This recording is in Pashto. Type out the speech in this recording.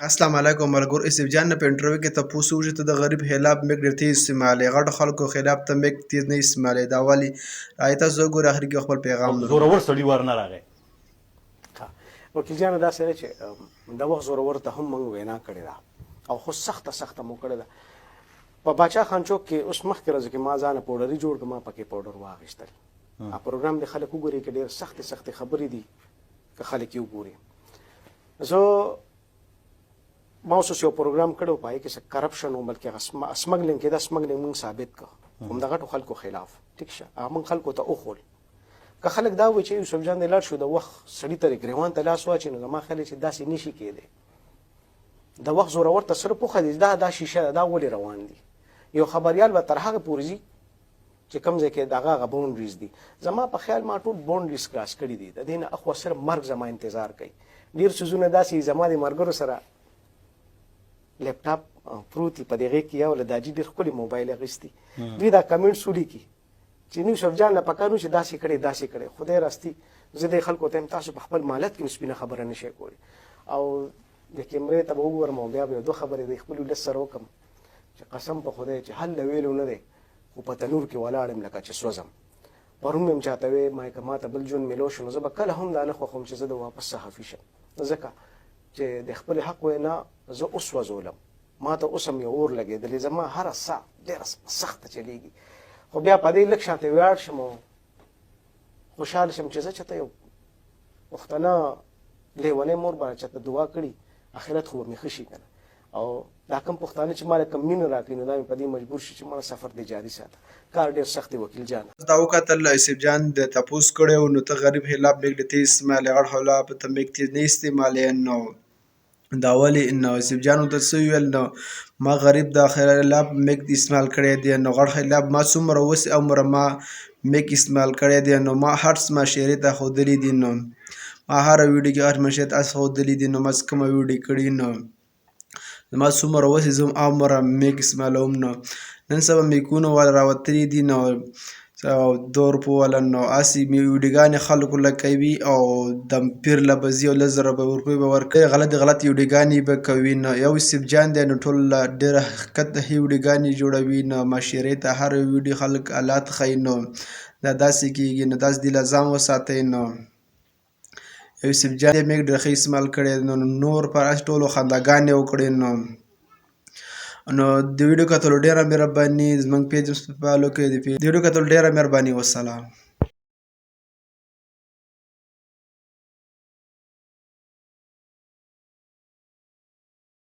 السلام علیکم ملګرو اسف جان نه په انټرویو کې تاسو وژه ته د غریب خلاف میګ ډیر تیز استعمالي غټ خلکو خلاف ته میګ تیز نه استعمالي دا والی آیته زه ګور اخر کې خپل پیغام زورور سړی ورنه راغی. وکیل جان دا سره چې د وخت زورور ته هم موږ وینا کړې ده او خو سخته مو کړې ده په باچا خان چوک کې اوس مخکې ورځ کې ما ځانه پوډري جوړ کړم ما پکې پوډر واغېستل پروګرام د خلک وګوري کې ډېر سختې خبرې دي که خلک یې وګوري زه ما اوس یو پروګرام کړو پای کې څه کرپشن او بلکې اسمګلینګ کې دا اسمګلینګ موږ ثابت کړ هم دغه خلکو خلاف ټیک شه موږ خلکو ته اوخول که خلک دا وایي چې یوسف جان د لاړ شو د وخت سړي ته ګریوان ته لاس واچي نو زما خیال چې داسې نشي کېدی د وخت زورور ته سره پوښه دي دا شیشه دا ولې روان دي یو خبريال به تر هغه پورې ځي چې کوم ځای کې دغه باونډریز دي زما په خیال ما ټول باونډریز کراس کړي دي د دې نه اخوا سره مرګ زما انتظار کوي ډېر څیزونه داسې زما د مرګرو سره لیپټاپ پروتي په دغه کې یو لداجی ډېر ښکلي موبایل اخیستي دوی دا کمنټس ولیکي چې یوسف جان نه پکانو چې داسې کړي خدای راستي زه د خلکو ته تاسو په خپل مالت کې سپینه خبره نشئ کولی او د کیمرې ته به وګورم او بیا به دوه خبرې د خپل ولس سره وکم چې قسم په خدای چې حل ویلو نه دی خو په تنور کې ولاړم لکه چې سوځم پرون مې چاته وې ما کما ته بل جون ملو شنو زه به کله هم دا نه خوښوم چې زه د واپس صحافي شم ځکه چې د خپل حق وینا زه اوس وځولم ما ته اوس هم یو اور لګېدلی زما هره ساه ډېره سخته چلیږي خو بیا په دې لږ شانتې ویاړ شم او خوشحاله شم چې زه چېرته یو پښتنه لیونی مور به چېرته دعا کړي آخرت خو به مې ښه شي که نه او دا کوم پښتانه چې ما له کوم مینه راکړي نو دا مې په دې مجبور شي چې ما سفر دې جاري ساته کار ډېر سخت دی وکیل جان دا وکتل اسف جان د تپوس کړو نو ته غریب خلاف میګ تیز استعمالي غټ خلاف ته میګ تیز نه استعمالي نو دا ولی نو اسف جان ته څه ویل نو ما غریب د خلاف میګ استعمال کړی دی نو غټ خلاف ما څومره وس عمر ما میګ استعمال کړی دی نو ما هرڅ ما شعري ته خودلی دي نو ما هر ویډیو کې هر مشه ته خودلی دي نو ما کوم ویډیو کړی نو ما څومره وس زم عمر میګ استعمالوم نو نن سبا میکونه ول راوتلی دي نو دور په ولن نو اسی می ویډیوګان خلکو لکوي او د پیر لبزي او لزر به ورپوي به ورکوي غلط ویډیوګان به کوي نو یو سب جان دی نو ټول ډېر حقیقت ویډیوګان جوړوي نو معاشرې ته هر ویډیو خلک آلات خي نو دا داسې کېږي نو داس د لازم وساتئ نو یوسف جان میګ ډېر ښه استعمال کړی نور پر ټولو خنداګانې وکړې نو د ویډیو کتلو ډېره مهرباني زموږ پیج فالو کړئ د ویډیو کتلو ډېره مهرباني والسلام